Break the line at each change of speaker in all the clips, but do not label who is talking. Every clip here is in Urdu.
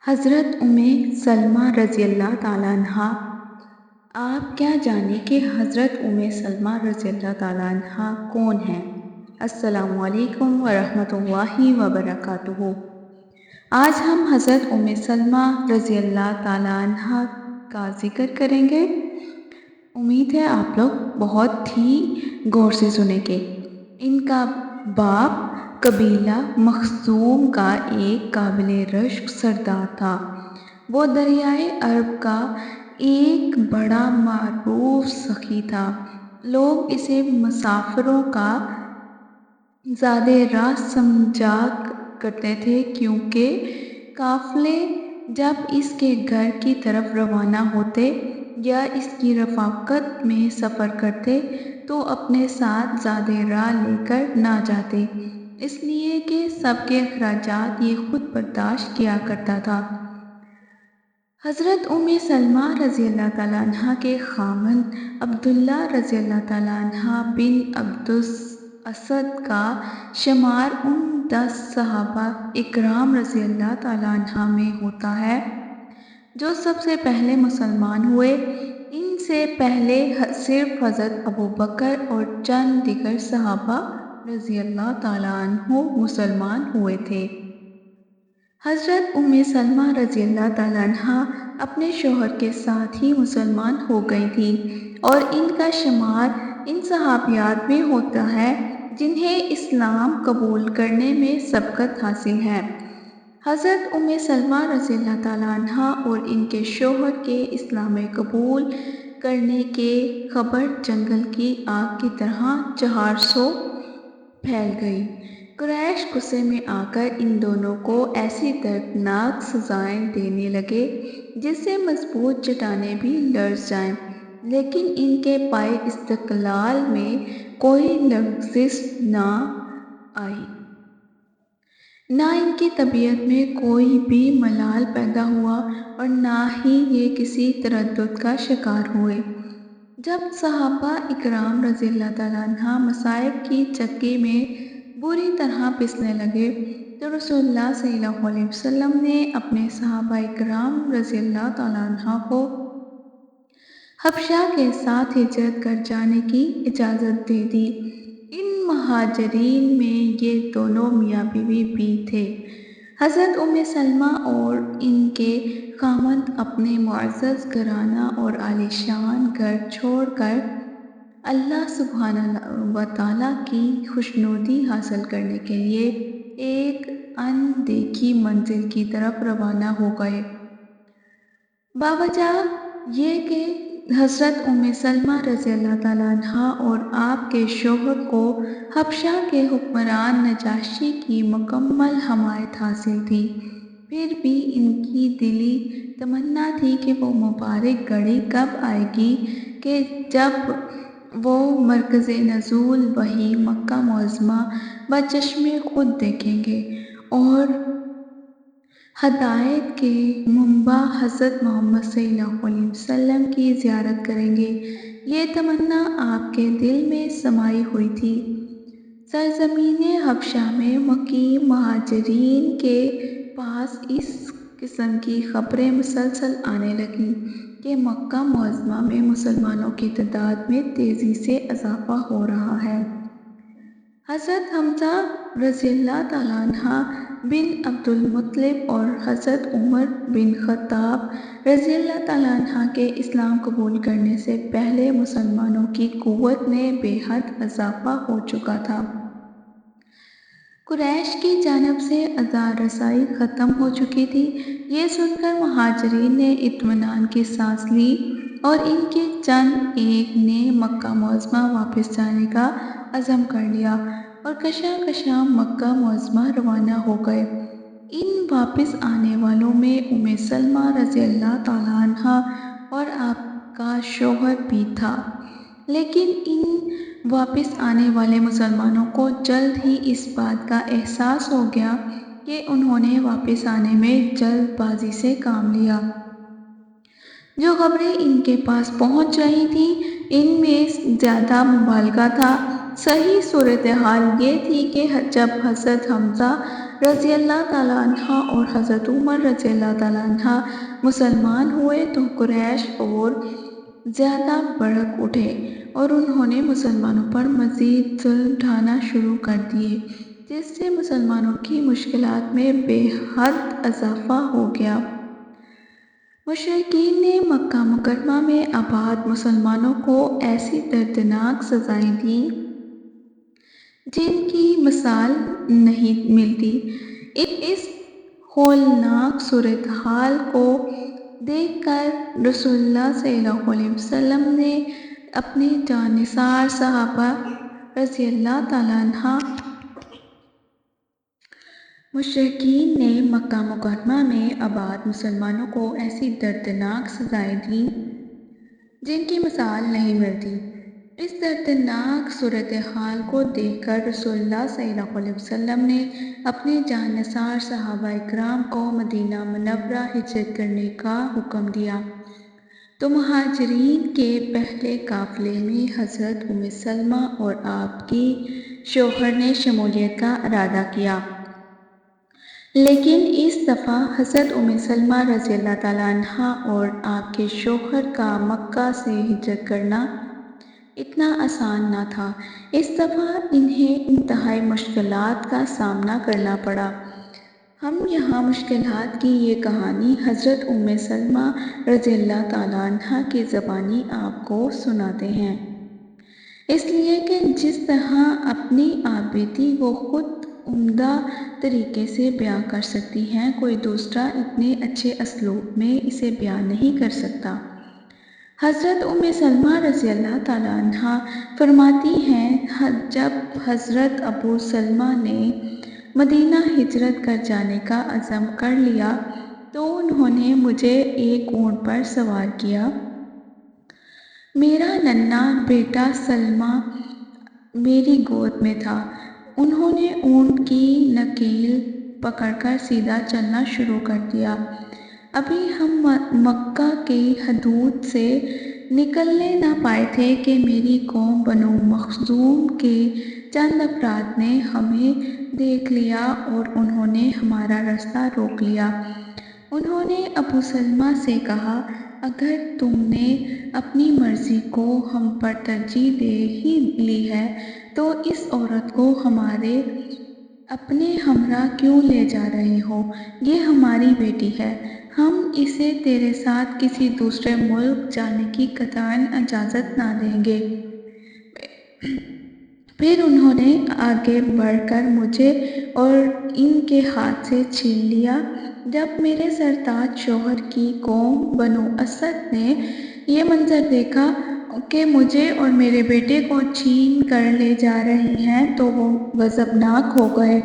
حضرت سلمہ رضی اللہ تعالیٰ عنہا۔ آپ کیا جانیں کہ حضرت سلمہ رضی اللہ تعالیٰ عنہا کون ہیں؟ السلام علیکم ورحمۃ اللہ وبرکاتہ۔ آج ہم حضرت سلمہ رضی اللہ تعالیٰ عنہا کا ذکر کریں گے۔ امید ہے آپ لوگ بہت ہی غور سے سنیں گے۔ ان کا باپ قبیلہ مخزوم کا ایک قابل رشک سردار تھا۔ وہ دریائے عرب کا ایک بڑا معروف سخی تھا۔ لوگ اسے مسافروں کا زادِ راہ سمجھا کرتے تھے، کیونکہ قافلے جب اس کے گھر کی طرف روانہ ہوتے یا اس کی رفاقت میں سفر کرتے تو اپنے ساتھ زادِ راہ لے کر نہ جاتے، اس لیے کہ سب کے اخراجات یہ خود برداشت کیا کرتا تھا۔ حضرت سلمہ رضی اللہ تعالیٰ عنہا کے خاوند عبداللہ رضی اللہ تعالیٰ عنہ بن عبدالاسد کا شمار ان 10 صحابہ اکرام رضی اللہ تعالیٰ عنہ میں ہوتا ہے جو سب سے پہلے مسلمان ہوئے۔ ان سے پہلے صرف حضرت ابوبکر اور چند دیگر صحابہ رضی اللہ تعالیٰ عنہ مسلمان ہوئے تھے۔ حضرت سلمہ رضی اللہ تعالیٰ عنہا اپنے شوہر کے ساتھ ہی مسلمان ہو گئی تھی اور ان کا شمار ان صحابیات میں ہوتا ہے جنہیں اسلام قبول کرنے میں سبقت حاصل ہے۔ حضرت سلمہ رضی اللہ تعالیٰ عنہا اور ان کے شوہر کے اسلام قبول کرنے کی خبر جنگل کی آگ کی طرح 400 پھیل گئی۔ قریش غصے میں آ کر ان دونوں کو ایسی دردناک سزائیں دینے لگے جس سے مضبوط چٹانیں بھی لرز جائیں، لیکن ان کے پائے استقلال میں کوئی لغزش نہ آئی، نہ ان کی طبیعت میں کوئی بھی ملال پیدا ہوا اور نہ ہی یہ کسی تردد کا شکار ہوئے۔ جب صحابہ اکرام رضی اللہ تعالیٰ عنہ مصائب کی چکی میں بری طرح پسنے لگے تو رسول اللہ صلی اللہ علیہ وسلم نے اپنے صحابہ اکرام رضی اللہ تعالیٰ عنہ کو حبشہ کے ساتھ ہجرت کر جانے کی اجازت دے دی۔ ان مہاجرین میں یہ دونوں میاں بیوی بھی تھے۔ حضرت سلمہ اور ان کے خاوند اپنے معزز گھرانہ اور عالیشان گھر چھوڑ کر اللہ سبحانہ وتعالیٰ کی خوشنودی حاصل کرنے کے لیے ایک ان دیکھی منزل کی طرف روانہ ہو گئے۔ باوجہ یہ کہ حضرت سلمہ رضی اللہ تعالیٰ عنہا اور آپ کے شوہر کو حبشہ کے حکمران نجاشی کی مکمل حمایت حاصل تھی، پھر بھی ان کی دلی تمنا تھی کہ وہ مبارک گھڑی کب آئے گی کہ جب وہ مرکز نزول وحی مکہ معظمہ بچشمِ خود دیکھیں گے اور ہدایت کے منبع حضرت محمد صلی اللہ علیہ وسلم کی زیارت کریں گے۔ یہ تمنا آپ کے دل میں سمائی ہوئی تھی۔ سرزمین حبشہ میں مقیم مہاجرین کے پاس اس قسم کی خبریں مسلسل آنے لگیں کہ مکہ معظمہ میں مسلمانوں کی تعداد میں تیزی سے اضافہ ہو رہا ہے۔ حضرت حمزہ رضی اللہ تعالیٰ عنہ بن عبد المطلب اور حضرت عمر بن خطاب رضی اللہ تعالیٰ عنہ کے اسلام قبول کرنے سے پہلے مسلمانوں کی قوت میں بے حد اضافہ ہو چکا تھا۔ قریش کی جانب سے آزار رسائی ختم ہو چکی تھی۔ یہ سن کر مہاجرین نے اطمینان کی سانس لی اور ان کے چند ایک نے مکہ معظمہ واپس جانے کا عزم کر لیا اور کشاں مکہ معظمہ روانہ ہو گئے۔ ان واپس آنے والوں میں سلمہ رضی اللہ تعالیٰ عنہا اور آپ کا شوہر بھی تھا، لیکن ان واپس آنے والے مسلمانوں کو جلد ہی اس بات کا احساس ہو گیا کہ انہوں نے واپس آنے میں جلد بازی سے کام لیا۔ جو خبریں ان کے پاس پہنچ رہی تھیں ان میں زیادہ مبالغہ تھا۔ صحیح صورتحال یہ تھی کہ جب حضرت حمزہ رضی اللہ تعالیٰ عنہ اور حضرت عمر رضی اللہ تعالیٰ عنہ مسلمان ہوئے تو قریش اور زیادہ بھڑک اٹھے اور انہوں نے مسلمانوں پر مزید ظلم ڈھانا شروع کر دیے، جس سے مسلمانوں کی مشکلات میں بے حد اضافہ ہو گیا۔ مشرکین نے مکہ مکرمہ میں آباد مسلمانوں کو ایسی دردناک سزائیں دیں جن کی مثال نہیں ملتی۔ اس ہولناک صورتحال کو دیکھ کر رسول اللہ صلی اللہ علیہ وسلم نے اپنے جانثار صحابہ رضی اللہ تعالیٰ عنہ مشرکین نے مکہ مکرمہ میں آباد مسلمانوں کو ایسی دردناک سزائیں دیں جن کی مثال نہیں ملتی۔ اس دردناک صورتحال کو دیکھ کر رسول اللہ صلی اللہ علیہ وسلم نے اپنے جانثار صحابہ اکرام کو مدینہ منورہ ہجرت کرنے کا حکم دیا، تو مہاجرین کے پہلے قافلے میں حضرت ام سلمہ اور آپ کی شوہر نے شمولیت کا ارادہ کیا، لیکن اس دفعہ حضرت ام سلمہ رضی اللہ تعالیٰ عنہ اور آپ کے شوہر کا مکہ سے ہجرت کرنا اتنا آسان نہ تھا۔ اس دفعہ انہیں انتہائی مشکلات کا سامنا کرنا پڑا۔ ہم یہاں مشکلات کی یہ کہانی حضرت ام سلمہ رضی اللہ تعالیٰ عنہ کی زبانی آپ کو سناتے ہیں، اس لیے کہ جس طرح اپنی آپ بیتی وہ خود عمدہ طریقے سے بیان کر سکتی ہیں، کوئی دوسرا اتنے اچھے اسلوب میں اسے بیان نہیں کر سکتا۔ حضرت ام سلمہ رضی اللہ تعالیٰ عنہ فرماتی ہیں، جب حضرت ابو سلمہ نے مدینہ ہجرت کر جانے کا عزم کر لیا تو انہوں نے مجھے ایک اونٹ پر سوار کیا۔ میرا ننھا بیٹا سلمہ میری گود میں تھا۔ انہوں نے اونٹ کی نکیل پکڑ کر سیدھا چلنا شروع کر دیا۔ ابھی ہم مکہ کی حدود سے نکلنے نہ پائے تھے کہ میری قوم بنو مخزوم کے چند افراد نے ہمیں دیکھ لیا اور انہوں نے ہمارا راستہ روک لیا۔ انہوں نے ابو سلمہ سے کہا، اگر تم نے اپنی مرضی کو ہم پر ترجیح دے ہی لی ہے تو اس عورت کو ہمارے اپنے ہمراہ کیوں لے جا رہے ہو؟ یہ ہماری بیٹی ہے، ہم اسے تیرے ساتھ کسی دوسرے ملک جانے کی قطعاً اجازت نہ دیں گے۔ پھر انہوں نے آگے بڑھ کر مجھے اور ان کے ہاتھ سے چھین لیا۔ جب میرے سرتاج شوہر کی قوم بنو اسد نے یہ منظر دیکھا کہ مجھے اور میرے بیٹے کو چھین کر لے جا رہے ہیں تو وہ غضبناک ہو گئے۔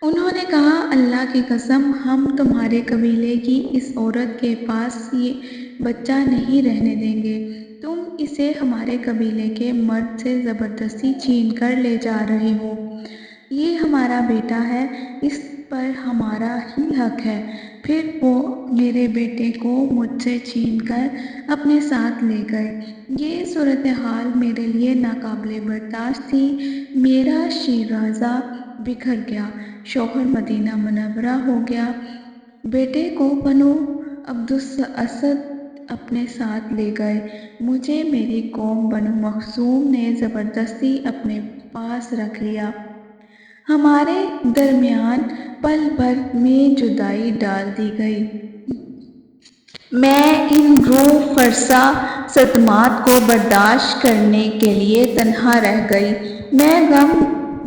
انہوں نے کہا، اللہ کی قسم، ہم تمہارے قبیلے کی اس عورت کے پاس یہ بچہ نہیں رہنے دیں گے۔ تم اسے ہمارے قبیلے کے مرد سے زبردستی چھین کر لے جا رہے ہو۔ یہ ہمارا بیٹا ہے، اس پر ہمارا ہی حق ہے۔ پھر وہ میرے بیٹے کو مجھ سے چھین کر اپنے ساتھ لے گئے۔ یہ صورتحال میرے لیے ناقابل برداشت تھی۔ میرا شیرازہ بکھر گیا، شوہر مدینہ منورہ ہو گیا، بیٹے کو بنو عبدالاسد اپنے ساتھ لے گئے، مجھے میری قوم بنو مخزوم نے زبردستی اپنے پاس رکھ لیا۔ ہمارے درمیان پل بھر میں جدائی ڈال دی گئی۔ میں ان روح فرسا صدمات کو برداشت کرنے کے لیے تنہا رہ گئی۔ میں غم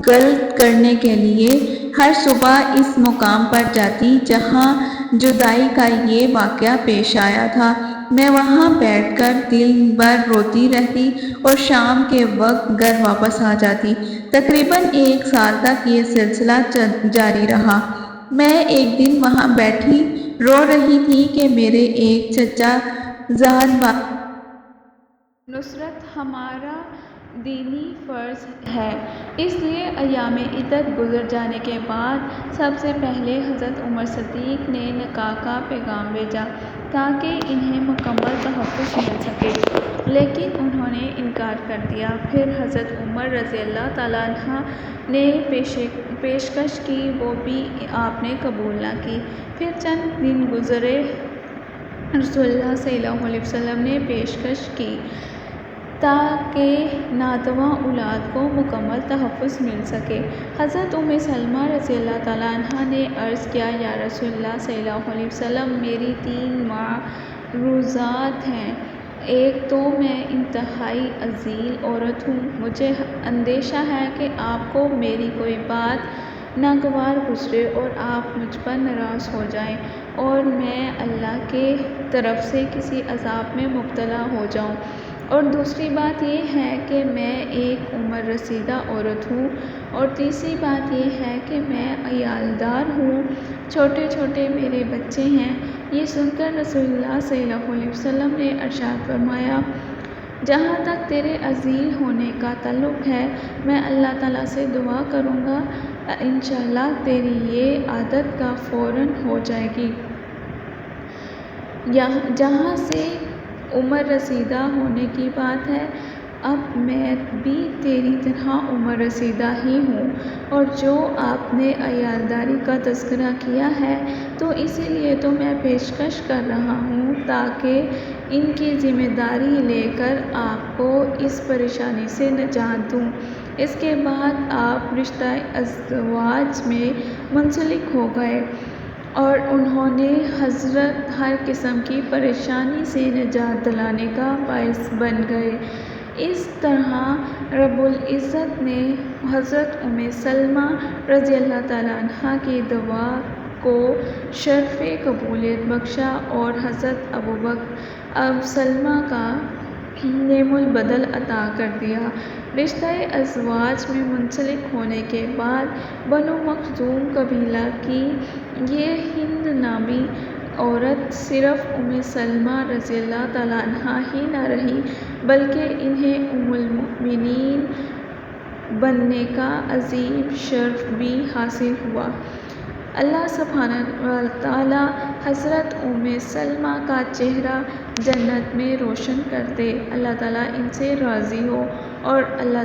غلط کرنے کے لیے ہر صبح اس مقام پر جاتی جہاں جدائی کا یہ واقعہ پیش آیا تھا۔ میں وہاں بیٹھ کر دن بھر روتی رہتی اور شام کے وقت گھر واپس آ جاتی۔ تقریباً 1 سال تک یہ سلسلہ جاری رہا۔ میں ایک دن وہاں بیٹھی رو رہی تھی کہ میرے ایک چچا زاد بھائی نصرت ہمارا دینی فرض ہے، اس لیے ایام عدت گزر جانے کے بعد سب سے پہلے حضرت عمر صدیق نے نکاح کا پیغام بھیجا تاکہ انہیں مکمل تحفظ مل سکے، لیکن انہوں نے انکار کر دیا۔ پھر حضرت عمر رضی اللہ تعالیٰ عنہ نے پیشکش کی، وہ بھی آپ نے قبول نہ کی۔ پھر چند دن گزرے، رسول اللہ صلی اللہ علیہ وسلم نے پیشکش کی تاکہ ناتواں اولاد کو مکمل تحفظ مل سکے۔ حضرت ام سلمہ رضی اللہ تعالیٰ عنہا نے عرض کیا، یا رسول اللہ صلی اللہ علیہ وسلم، میری 3 معروضات ہیں۔ ایک تو میں انتہائی عزیل عورت ہوں، مجھے اندیشہ ہے کہ آپ کو میری کوئی بات ناگوار گزرے اور آپ مجھ پر ناراض ہو جائیں اور میں اللہ کے طرف سے کسی عذاب میں مبتلا ہو جاؤں، اور دوسری بات یہ ہے کہ میں ایک عمر رسیدہ عورت ہوں، اور تیسری بات یہ ہے کہ میں عیالدار ہوں، چھوٹے چھوٹے میرے بچے ہیں۔ یہ سن کر رسول اللہ صلی اللہ علیہ وسلم نے ارشاد فرمایا، جہاں تک تیرے عزیل ہونے کا تعلق ہے، میں اللہ تعالیٰ سے دعا کروں گا، انشاءاللہ تیری یہ عادت کا فوراً ہو جائے گی۔ جہاں سے عمر رسیدہ ہونے کی بات ہے، اب میں بھی تیری طرح عمر رسیدہ ہی ہوں، اور جو آپ نے عیالداری کا تذکرہ کیا ہے تو اسی لیے تو میں پیشکش کر رہا ہوں تاکہ ان کی ذمہ داری لے کر آپ کو اس پریشانی سے نجات دوں۔ اس کے بعد آپ رشتہ ازدواج میں منسلک ہو گئے اور انہوں نے حضرت ہر قسم کی پریشانی سے نجات دلانے کا باعث بن گئے۔ اس طرح رب العزت نے حضرت ام سلمہ رضی اللہ تعالیٰ عنہ کی دعا کو شرف قبولیت بخشا اور حضرت اب سلمہ کا نعم البدل عطا کر دیا۔ رشتہ ازدواج میں منسلک ہونے کے بعد بنو مخزوم قبیلہ کی یہ ہند نامی عورت صرف ام سلمہ رضی اللہ تعالیٰ عنہا ہی نہ رہی، بلکہ انہیں ام المؤمنین بننے کا عظیم شرف بھی حاصل ہوا۔ اللہ سبحانہ وتعالیٰ حضرت ام سلمہ کا چہرہ جنت میں روشن کر دے، اللہ تعالیٰ ان سے راضی ہو اور وہ اللہ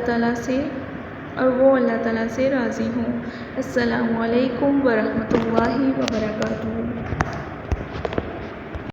تعالیٰ سے راضی ہوں۔ السلام علیکم ورحمۃ اللہ وبرکاتہ۔